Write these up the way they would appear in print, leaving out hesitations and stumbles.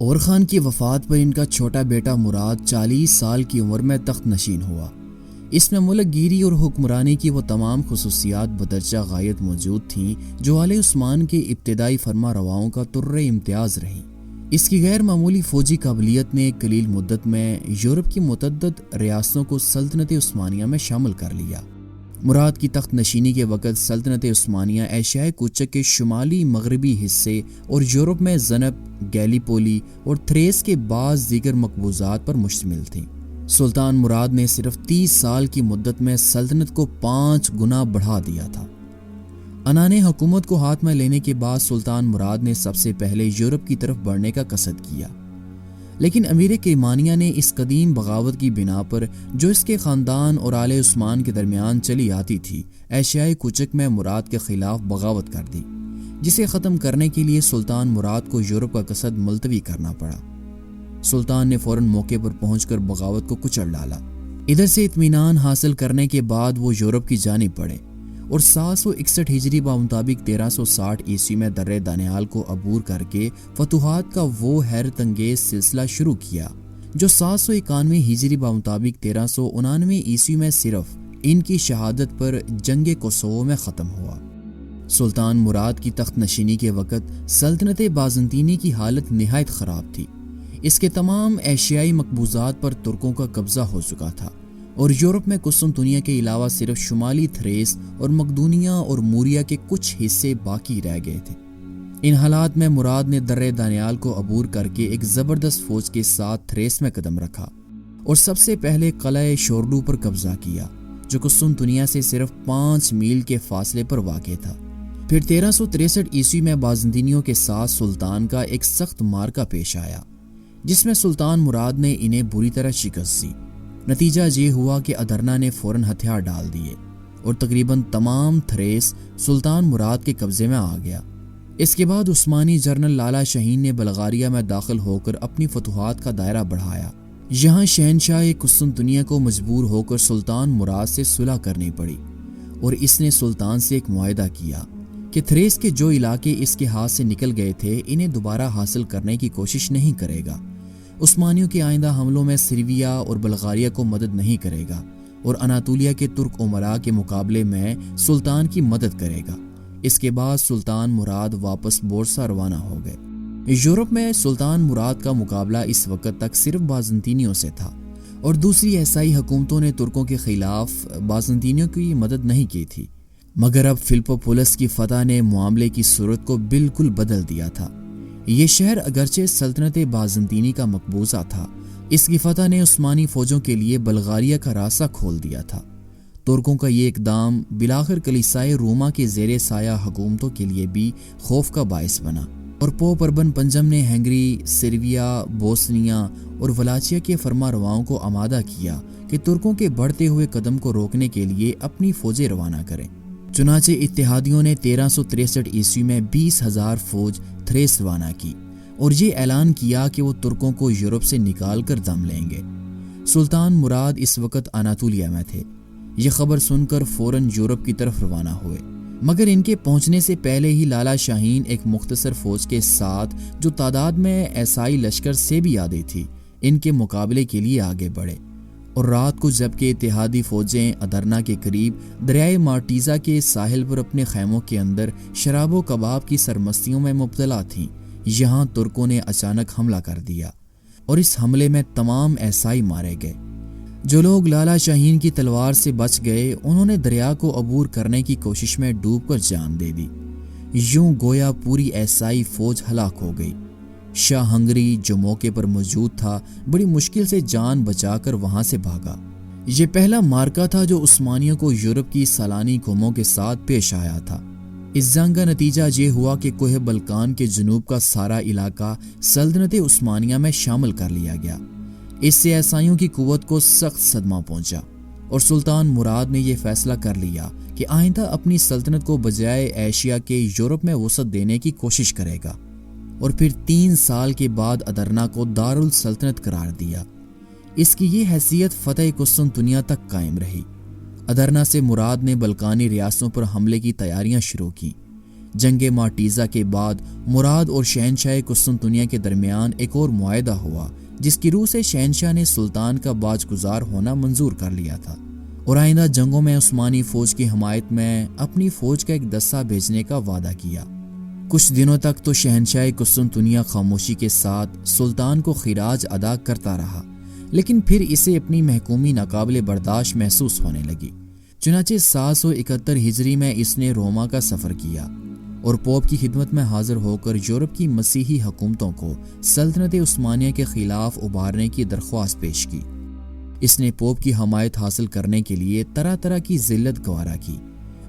اور خان کی وفات پر ان کا چھوٹا بیٹا مراد 40 سال کی عمر میں تخت نشین ہوا۔ اس میں ملک گیری اور حکمرانی کی وہ تمام خصوصیات بدرجہ غایت موجود تھیں جو آل عثمان کے ابتدائی فرما رواؤں کا طر امتیاز رہیں۔ اس کی غیر معمولی فوجی قابلیت نے قلیل مدت میں یورپ کی متعدد ریاستوں کو سلطنت عثمانیہ میں شامل کر لیا۔ مراد کی تخت نشینی کے وقت سلطنت عثمانیہ ایشیائے کوچک کے شمالی مغربی حصے اور یورپ میں زنب، گیلیپولی اور تھریس کے بعض دیگر مقبوضات پر مشتمل تھیں۔ سلطان مراد نے صرف 30 سال کی مدت میں سلطنت کو 5 گنا بڑھا دیا تھا۔ عنان حکومت کو ہاتھ میں لینے کے بعد سلطان مراد نے سب سے پہلے یورپ کی طرف بڑھنے کا قصد کیا، لیکن امیر کرمانیہ نے اس قدیم بغاوت کی بنا پر جو اس کے خاندان اور آل عثمان کے درمیان چلی آتی تھی، ایشیائے کوچک میں مراد کے خلاف بغاوت کر دی، جسے ختم کرنے کے لیے سلطان مراد کو یورپ کا قصد ملتوی کرنا پڑا۔ سلطان نے فوراً موقع پر پہنچ کر بغاوت کو کچل ڈالا۔ ادھر سے اطمینان حاصل کرنے کے بعد وہ یورپ کی جانب بڑھے اور 761 ہجری بمطابق 1360 عیسوی میں درِ دانیال کو عبور کر کے فتوحات کا وہ حیرت انگیز سلسلہ شروع کیا جو 791 ہجری بمطابق 1399 عیسوی میں صرف ان کی شہادت پر جنگ کوسوو میں ختم ہوا۔ سلطان مراد کی تخت نشینی کے وقت سلطنت بازنطینی کی حالت نہایت خراب تھی۔ اس کے تمام ایشیائی مقبوضات پر ترکوں کا قبضہ ہو چکا تھا اور یورپ میں قسطنطنیہ کے علاوہ صرف شمالی تھریس اور مقدونیہ اور موریا کے کچھ حصے باقی رہ گئے تھے۔ ان حالات میں مراد نے درِ دانیال کو عبور کر کے ایک زبردست فوج کے ساتھ تھریس میں قدم رکھا اور سب سے پہلے قلعہ شورڈو پر قبضہ کیا جو قسطنطنیہ سے صرف 5 میل کے فاصلے پر واقع تھا۔ پھر 1363 عیسوی میں بازنطینیوں کے ساتھ سلطان کا ایک سخت معرکہ پیش آیا جس میں سلطان مراد نے انہیں بری طرح شکست دی۔ نتیجہ یہ ہوا کہ ادرنا نے فوراً ہتھیار ڈال دیے اور تقریباً تمام تھریس سلطان مراد کے قبضے میں آ گیا۔ اس کے بعد عثمانی جنرل لالا شاہین نے بلغاریہ میں داخل ہو کر اپنی فتوحات کا دائرہ بڑھایا۔ یہاں شہنشاہ قسطنطنیہ کو مجبور ہو کر سلطان مراد سے صلح کرنی پڑی اور اس نے سلطان سے ایک معاہدہ کیا کہ تھریس کے جو علاقے اس کے ہاتھ سے نکل گئے تھے انہیں دوبارہ حاصل کرنے کی کوشش نہیں کرے گا، عثمانیوں کے آئندہ حملوں میں سرویا اور بلغاریہ کو مدد نہیں کرے گا اور اناطولیہ کے ترک امراء کے مقابلے میں سلطان کی مدد کرے گا۔ اس کے بعد سلطان مراد واپس بورصہ روانہ ہو گئے۔ یورپ میں سلطان مراد کا مقابلہ اس وقت تک صرف بازنطینیوں سے تھا اور دوسری عیسائی حکومتوں نے ترکوں کے خلاف بازنطینیوں کی مدد نہیں کی تھی، مگر اب فلپوپولس کی فتح نے معاملے کی صورت کو بالکل بدل دیا تھا۔ یہ شہر اگرچہ سلطنت بازنطینی کا مقبوضہ تھا، اس کی فتح نے عثمانی فوجوں کے لیے بلغاریہ کا راستہ کھول دیا تھا۔ ترکوں کا یہ اقدام بالآخر کلیسائے روما کے زیر سایہ حکومتوں کے لیے بھی خوف کا باعث بنا اور پوپ اربن پنجم نے ہنگری، سرویا، بوسنیا اور ولاچیا کے فرما رواؤں کو آمادہ کیا کہ ترکوں کے بڑھتے ہوئے قدم کو روکنے کے لیے اپنی فوجیں روانہ کریں۔ چنانچہ اتحادیوں نے 1363 عیسوی میں 20,000 فوج تھریس روانہ کی اور یہ اعلان کیا کہ وہ ترکوں کو یورپ سے نکال کر دم لیں گے۔ سلطان مراد اس وقت اناطولیہ میں تھے۔ یہ خبر سن کر فوراً یورپ کی طرف روانہ ہوئے، مگر ان کے پہنچنے سے پہلے ہی لالا شاہین ایک مختصر فوج کے ساتھ جو تعداد میں عیسائی لشکر سے بھی زیادہ تھی ان کے مقابلے کے لیے آگے بڑھے اور رات کو جبکہ اتحادی فوجیں ادرنا کے قریب دریائے مارٹیزا کے ساحل پر اپنے خیموں کے اندر شراب و کباب کی سرمستیوں میں مبتلا تھیں، یہاں ترکوں نے اچانک حملہ کر دیا اور اس حملے میں تمام عیسائی مارے گئے۔ جو لوگ لالا شاہین کی تلوار سے بچ گئے انہوں نے دریا کو عبور کرنے کی کوشش میں ڈوب کر جان دے دی۔ یوں گویا پوری عیسائی فوج ہلاک ہو گئی۔ شاہ ہنگری جو موقع پر موجود تھا بڑی مشکل سے جان بچا کر وہاں سے بھاگا۔ یہ پہلا معرکہ تھا جو عثمانیوں کو یورپ کی سالانی قوموں کے ساتھ پیش آیا تھا۔ اس جنگ کا نتیجہ یہ ہوا کہ کوہ بلقان کے جنوب کا سارا علاقہ سلطنت عثمانیہ میں شامل کر لیا گیا۔ اس سے عیسائیوں کی قوت کو سخت صدمہ پہنچا اور سلطان مراد نے یہ فیصلہ کر لیا کہ آئندہ اپنی سلطنت کو بجائے ایشیا کے یورپ میں وسعت دینے کی کوشش کرے گا، اور پھر 3 سال کے بعد ادرنا کو دارالسلطنت قرار دیا۔ اس کی یہ حیثیت فتح قسطنطنیہ تک قائم رہی۔ ادرنا سے مراد نے بلقانی ریاستوں پر حملے کی تیاریاں شروع کی، جنگ مارٹیزا کے بعد مراد اور شہنشاہ قسطنطنیہ کے درمیان ایک اور معاہدہ ہوا جس کی روح سے شہنشاہ نے سلطان کا باج گزار ہونا منظور کر لیا تھا اور آئندہ جنگوں میں عثمانی فوج کی حمایت میں اپنی فوج کا ایک دستہ بھیجنے کا وعدہ کیا۔ کچھ دنوں تک تو شہنشاہ قسطنطنیہ خاموشی کے ساتھ سلطان کو خراج ادا کرتا رہا، لیکن پھر اسے اپنی محکومی ناقابل برداشت محسوس ہونے لگی۔ چنانچہ 771 ہجری میں اس نے روما کا سفر کیا اور پوپ کی خدمت میں حاضر ہو کر یورپ کی مسیحی حکومتوں کو سلطنت عثمانیہ کے خلاف ابھارنے کی درخواست پیش کی۔ اس نے پوپ کی حمایت حاصل کرنے کے لیے طرح طرح کی ذلت گوارا کی،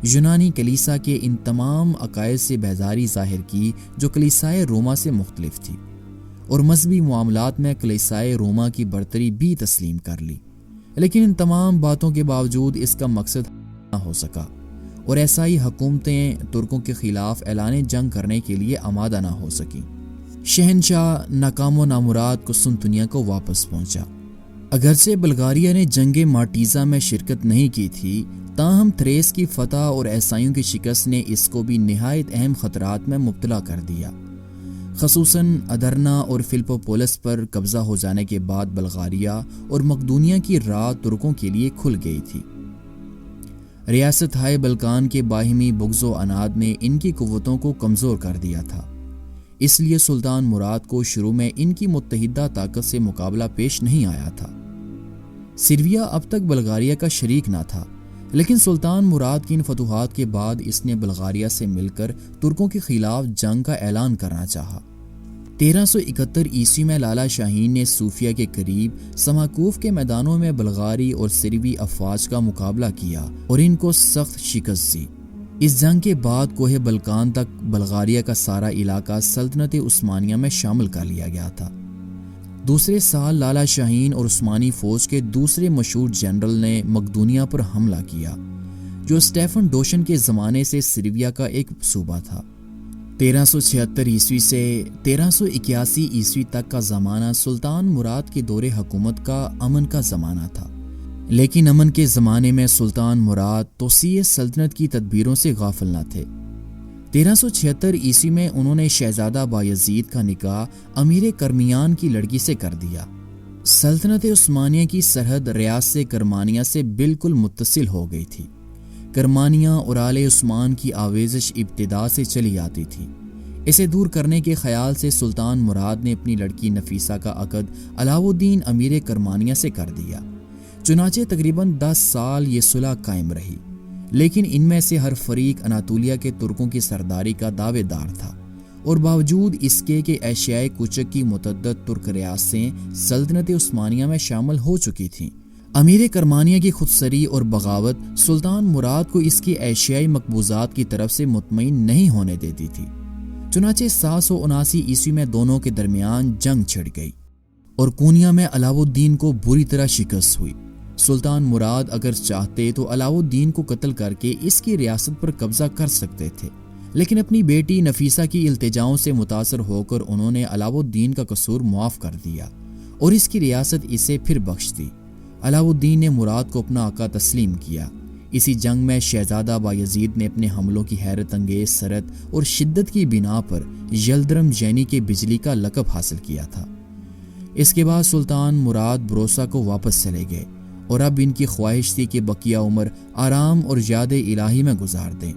یونانی کلیسا کے ان تمام عقائد سے بیزاری ظاہر کی جو کلیسائے روما سے مختلف تھی، اور مذہبی معاملات میں کلیسائے روما کی برتری بھی تسلیم کر لی۔ لیکن ان تمام باتوں کے باوجود اس کا مقصد نہ ہو سکا اور عیسائی حکومتیں ترکوں کے خلاف اعلان جنگ کرنے کے لیے آمادہ نہ ہو سکیں۔ شہنشاہ ناکام و نامراد قسطنطنیہ کو واپس پہنچا۔ اگرچہ بلغاریہ نے جنگ مارٹیزا میں شرکت نہیں کی تھی، تاہم تھریس کی فتح اور عیسائیوں کی شکست نے اس کو بھی نہایت اہم خطرات میں مبتلا کر دیا۔ خصوصاً ادرنا اور فلپوپولس پر قبضہ ہو جانے کے بعد بلغاریہ اور مقدونیہ کی راہ ترکوں کے لیے کھل گئی تھی۔ ریاست ہائے بلکان کے باہمی بغض و عناد نے ان کی قوتوں کو کمزور کر دیا تھا، اس لیے سلطان مراد کو شروع میں ان کی متحدہ طاقت سے مقابلہ پیش نہیں آیا تھا۔ سرویا اب تک بلغاریہ کا شریک نہ تھا، لیکن سلطان مراد کی ان فتوحات کے بعد اس نے بلغاریہ سے مل کر ترکوں کے خلاف جنگ کا اعلان کرنا چاہا۔ 1371 عیسوی میں لالا شاہین نے صوفیہ کے قریب سماکوف کے میدانوں میں بلغاری اور سروی افواج کا مقابلہ کیا اور ان کو سخت شکست دی۔ اس جنگ کے بعد کوہ بلکان تک بلغاریہ کا سارا علاقہ سلطنت عثمانیہ میں شامل کر لیا گیا تھا۔ دوسرے سال لالا شاہین اور عثمانی فوج کے دوسرے مشہور جنرل نے مقدونیہ پر حملہ کیا، جو اسٹیفن ڈوشن کے زمانے سے سرویا کا ایک صوبہ تھا۔ 1376 عیسوی سے 1381 عیسوی تک کا زمانہ سلطان مراد کے دور حکومت کا امن کا زمانہ تھا، لیکن امن کے زمانے میں سلطان مراد توسیع سلطنت کی تدبیروں سے غافل نہ تھے۔ 1376 عیسوی میں انہوں نے شہزادہ بایزید کا نکاح امیر کرمیان کی لڑکی سے کر دیا۔ سلطنت عثمانیہ کی سرحد ریاست کرمانیہ سے بالکل متصل ہو گئی تھی۔ کرمانیہ اور آل عثمان کی آویزش ابتدا سے چلی آتی تھی۔ اسے دور کرنے کے خیال سے سلطان مراد نے اپنی لڑکی نفیسہ کا عقد علاؤ الدین امیر کرمانیہ سے کر دیا۔ چنانچہ تقریباً 10 سال یہ صلح قائم رہی، لیکن ان میں سے ہر فریق اناطولیہ کے ترکوں کی سرداری کا دعوے دار تھا، اور باوجود اس کے کہ ایشیائے کوچک کی متعدد ترک ریاستیں سلطنت عثمانیہ میں شامل ہو چکی تھیں، امیر کرمانیہ کی خودسری اور بغاوت سلطان مراد کو اس کی ایشیائی مقبوضات کی طرف سے مطمئن نہیں ہونے دیتی تھی۔ چنانچہ 779 عیسوی میں دونوں کے درمیان جنگ چھڑ گئی اور کونیا میں علاؤ الدین کو بری طرح شکست ہوئی۔ سلطان مراد اگر چاہتے تو علاؤ الدین کو قتل کر کے اس کی ریاست پر قبضہ کر سکتے تھے، لیکن اپنی بیٹی نفیسہ کی التجاؤں سے متاثر ہو کر انہوں نے علاؤ الدین کا قصور معاف کر دیا اور اس کی ریاست اسے پھر بخش دی۔ علاؤ الدین نے مراد کو اپنا آقا تسلیم کیا۔ اسی جنگ میں شہزادہ بایزید نے اپنے حملوں کی حیرت انگیز سرعت اور شدت کی بنا پر یلدرم یعنی کہ بجلی کا لقب حاصل کیا تھا۔ اس کے بعد سلطان مراد بروسا کو واپس چلے گئے اور اب ان کی خواہش تھی کہ بقیہ عمر آرام اور یاد الہی میں گزار دیں۔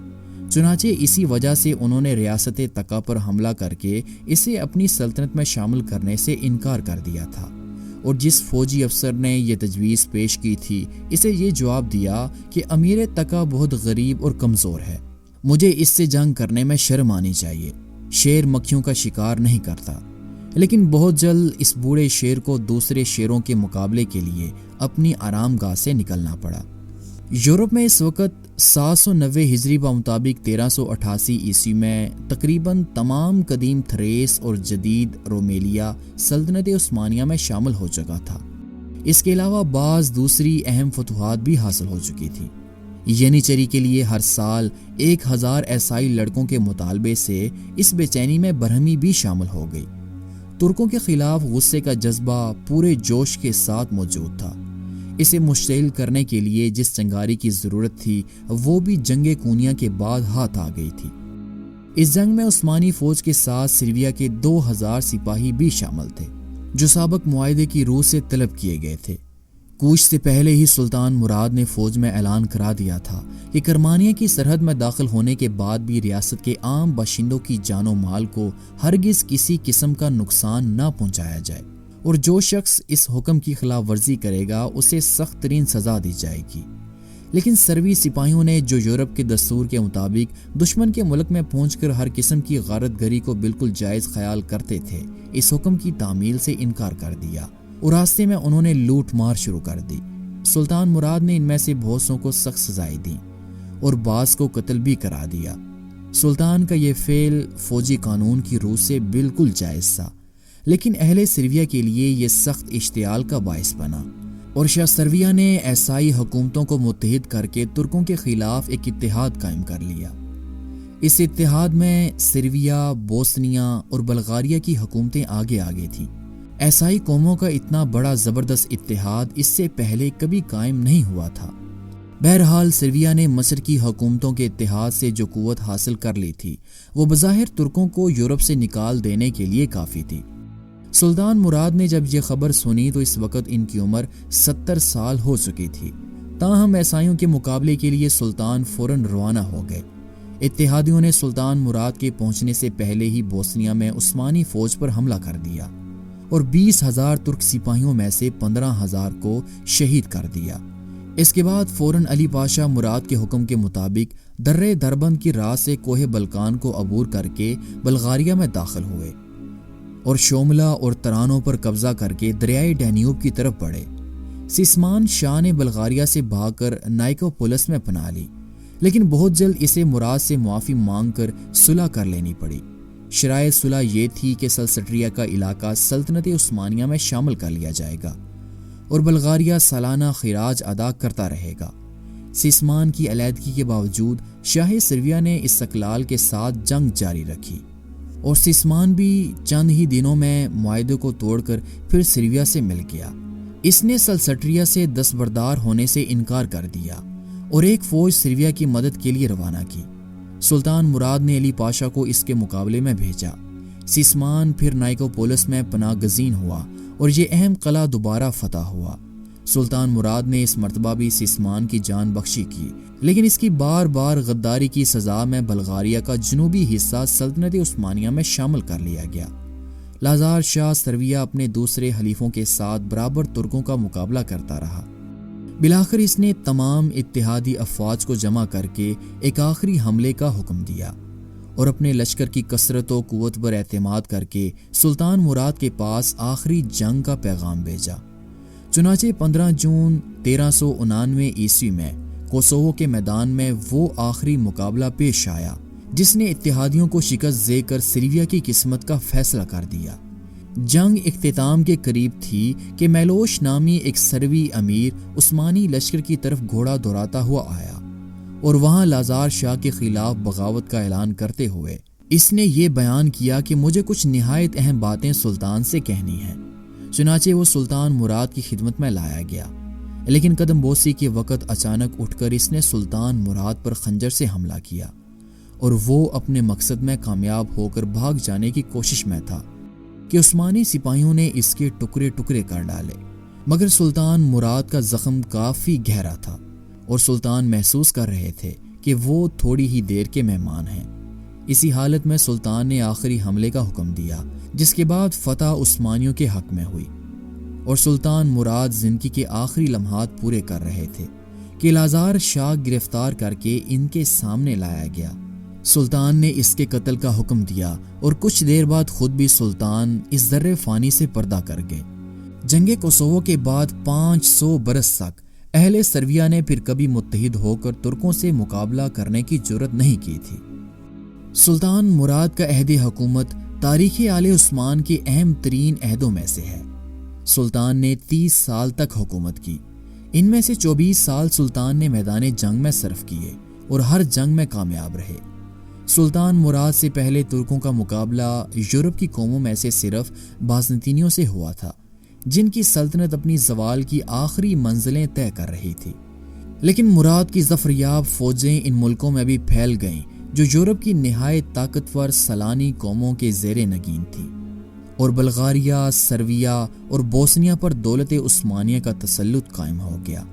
چنانچہ اسی وجہ سے انہوں نے ریاست تقا پر حملہ کر کے اسے اپنی سلطنت میں شامل کرنے سے انکار کر دیا تھا، اور جس فوجی افسر نے یہ تجویز پیش کی تھی اسے یہ جواب دیا کہ امیر تقا بہت غریب اور کمزور ہے، مجھے اس سے جنگ کرنے میں شرم آنی چاہیے، شیر مکھیوں کا شکار نہیں کرتا۔ لیکن بہت جلد اس بوڑھے شیر کو دوسرے شیروں کے مقابلے کے لیے اپنی آرام گاہ سے نکلنا پڑا۔ یورپ میں اس وقت 790 ہجری بمطابق 1388 عیسوی میں تقریباً تمام قدیم تھریس اور جدید رومیلیا سلطنت عثمانیہ میں شامل ہو چکا تھا۔ اس کے علاوہ بعض دوسری اہم فتوحات بھی حاصل ہو چکی تھی۔ ینیچری کے لیے ہر سال 1000 عیسائی لڑکوں کے مطالبے سے اس بے چینی میں برہمی بھی شامل ہو گئی۔ ترکوں کے خلاف غصے کا جذبہ پورے جوش کے ساتھ موجود تھا۔ اسے مشتعل کرنے کے لیے جس چنگاری کی ضرورت تھی وہ بھی جنگ کونیا کے بعد ہاتھ آ گئی تھی۔ اس جنگ میں عثمانی فوج کے ساتھ سرویا کے 2000 سپاہی بھی شامل تھے جو سابق معاہدے کی روح سے طلب کیے گئے تھے۔ کوچ سے پہلے ہی سلطان مراد نے فوج میں اعلان کرا دیا تھا کہ کرمانیہ کی سرحد میں داخل ہونے کے بعد بھی ریاست کے عام باشندوں کی جان و مال کو ہرگز کسی قسم کا نقصان نہ پہنچایا جائے، اور جو شخص اس حکم کی خلاف ورزی کرے گا اسے سخت ترین سزا دی جائے گی۔ لیکن سروی سپاہیوں نے، جو یورپ کے دستور کے مطابق دشمن کے ملک میں پہنچ کر ہر قسم کی غارت گری کو بالکل جائز خیال کرتے تھے، اس حکم کی تعمیل سے انکار کر دیا اور راستے میں انہوں نے لوٹ مار شروع کر دی۔ سلطان مراد نے ان میں سے بہت سوں کو سخت سزائیں دیں اور بعض کو قتل بھی کرا دیا۔ سلطان کا یہ فعل فوجی قانون کی روح سے بالکل جائز تھا، لیکن اہل سرویا کے لیے یہ سخت اشتعال کا باعث بنا، اور شاہ سرویا نے عیسائی حکومتوں کو متحد کر کے ترکوں کے خلاف ایک اتحاد قائم کر لیا۔ اس اتحاد میں سرویا، بوسنیا اور بلغاریہ کی حکومتیں آگے تھیں۔ عیسائی قوموں کا اتنا بڑا زبردست اتحاد اس سے پہلے کبھی قائم نہیں ہوا تھا۔ بہرحال سرویا نے مصر کی حکومتوں کے اتحاد سے جو قوت حاصل کر لی تھی وہ بظاہر ترکوں کو یورپ سے نکال دینے کے لیے کافی تھی۔ سلطان مراد نے جب یہ خبر سنی تو اس وقت ان کی عمر 70 سال ہو چکی تھی، تاہم عیسائیوں کے مقابلے کے لیے سلطان فوراً روانہ ہو گئے۔ اتحادیوں نے سلطان مراد کے پہنچنے سے پہلے ہی بوسنیا میں عثمانی فوج پر حملہ کر دیا اور 20,000 ترک سپاہیوں میں سے 15,000 کو شہید کر دیا۔ اس کے بعد فوراً علی پاشا مراد کے حکم کے مطابق درے دربند کی راہ سے کوہ بلقان کو عبور کر کے بلغاریہ میں داخل ہوئے اور شوملہ اور ترانوں پر قبضہ کر کے دریائے ڈینیوب کی طرف بڑھے۔ سیسمان شاہ نے بلغاریہ سے بھاگ کر نائکوپولس میں پناہ لی، لیکن بہت جلد اسے مراد سے معافی مانگ کر صلح کر لینی پڑی۔ شرائط صلح یہ تھی کہ سلسٹریا کا علاقہ سلطنت عثمانیہ میں شامل کر لیا جائے گا اور بلغاریہ سالانہ خراج ادا کرتا رہے گا۔ سیسمان کی علیحدگی کے باوجود شاہ سرویا نے استقلال کے ساتھ جنگ جاری رکھی اور سیسمان بھی چند ہی دنوں میں معاہدے کو توڑ کر پھر سرویا سے مل گیا۔ اس نے سلسٹریا سے دستبردار ہونے سے انکار کر دیا اور ایک فوج سرویا کی مدد کے لیے روانہ کی۔ سلطان مراد نے علی پاشا کو اس کے مقابلے میں بھیجا۔ سیسمان پھر نائکوپولس میں پناہ گزین ہوا اور یہ اہم قلعہ دوبارہ فتح ہوا۔ سلطان مراد نے اس مرتبہ بھی سیسمان کی جان بخشی کی، لیکن اس کی بار بار غداری کی سزا میں بلغاریہ کا جنوبی حصہ سلطنت عثمانیہ میں شامل کر لیا گیا۔ لازار شاہ سرویا اپنے دوسرے حلیفوں کے ساتھ برابر ترکوں کا مقابلہ کرتا رہا۔ بالآخر اس نے تمام اتحادی افواج کو جمع کر کے ایک آخری حملے کا حکم دیا اور اپنے لشکر کی کثرت و قوت پر اعتماد کر کے سلطان مراد کے پاس آخری جنگ کا پیغام بھیجا۔ چنانچہ 15 جون 1399 عیسوی میں کوسوو کے میدان میں وہ آخری مقابلہ پیش آیا جس نے اتحادیوں کو شکست دے کر سرویا کی قسمت کا فیصلہ کر دیا۔ جنگ اختتام کے قریب تھی کہ میلوش نامی ایک سروی امیر عثمانی لشکر کی طرف گھوڑا دوڑاتا ہوا آیا اور وہاں لازار شاہ کے خلاف بغاوت کا اعلان کرتے ہوئے اس نے یہ بیان کیا کہ مجھے کچھ نہایت اہم باتیں سلطان سے کہنی ہیں۔ چنانچہ وہ سلطان مراد کی خدمت میں لایا گیا، لیکن قدم بوسی کے وقت اچانک اٹھ کر اس نے سلطان مراد پر خنجر سے حملہ کیا اور وہ اپنے مقصد میں کامیاب ہو کر بھاگ جانے کی کوشش میں تھا کہ عثمانی سپاہیوں نے اس کے ٹکڑے ٹکڑے کر ڈالے، مگر سلطان مراد کا زخم کافی گہرا تھا اور سلطان محسوس کر رہے تھے کہ وہ تھوڑی ہی دیر کے مہمان ہیں۔ اسی حالت میں سلطان نے آخری حملے کا حکم دیا، جس کے بعد فتح عثمانیوں کے حق میں ہوئی اور سلطان مراد زندگی کے آخری لمحات پورے کر رہے تھے کہ لازار شاہ گرفتار کر کے ان کے سامنے لایا گیا۔ سلطان نے اس کے قتل کا حکم دیا اور کچھ دیر بعد خود بھی سلطان اس ذرے فانی سے پردہ کر گئے۔ جنگ کوسوو کے بعد 500 برس تک اہل سرویا نے پھر کبھی متحد ہو کر ترکوں سے مقابلہ کرنے کی جرات نہیں کی تھی۔ سلطان مراد کا عہد حکومت تاریخ آل عثمان کے اہم ترین عہدوں میں سے ہے۔ سلطان نے 30 سال تک حکومت کی، ان میں سے 24 سال سلطان نے میدان جنگ میں صرف کیے اور ہر جنگ میں کامیاب رہے۔ سلطان مراد سے پہلے ترکوں کا مقابلہ یورپ کی قوموں میں سے صرف بازنطینیوں سے ہوا تھا، جن کی سلطنت اپنی زوال کی آخری منزلیں طے کر رہی تھی۔ لیکن مراد کی ظفریاب فوجیں ان ملکوں میں بھی پھیل گئیں جو یورپ کی نہایت طاقتور سلانی قوموں کے زیر نگین تھی، اور بلغاریہ، سرویا اور بوسنیا پر دولت عثمانیہ کا تسلط قائم ہو گیا۔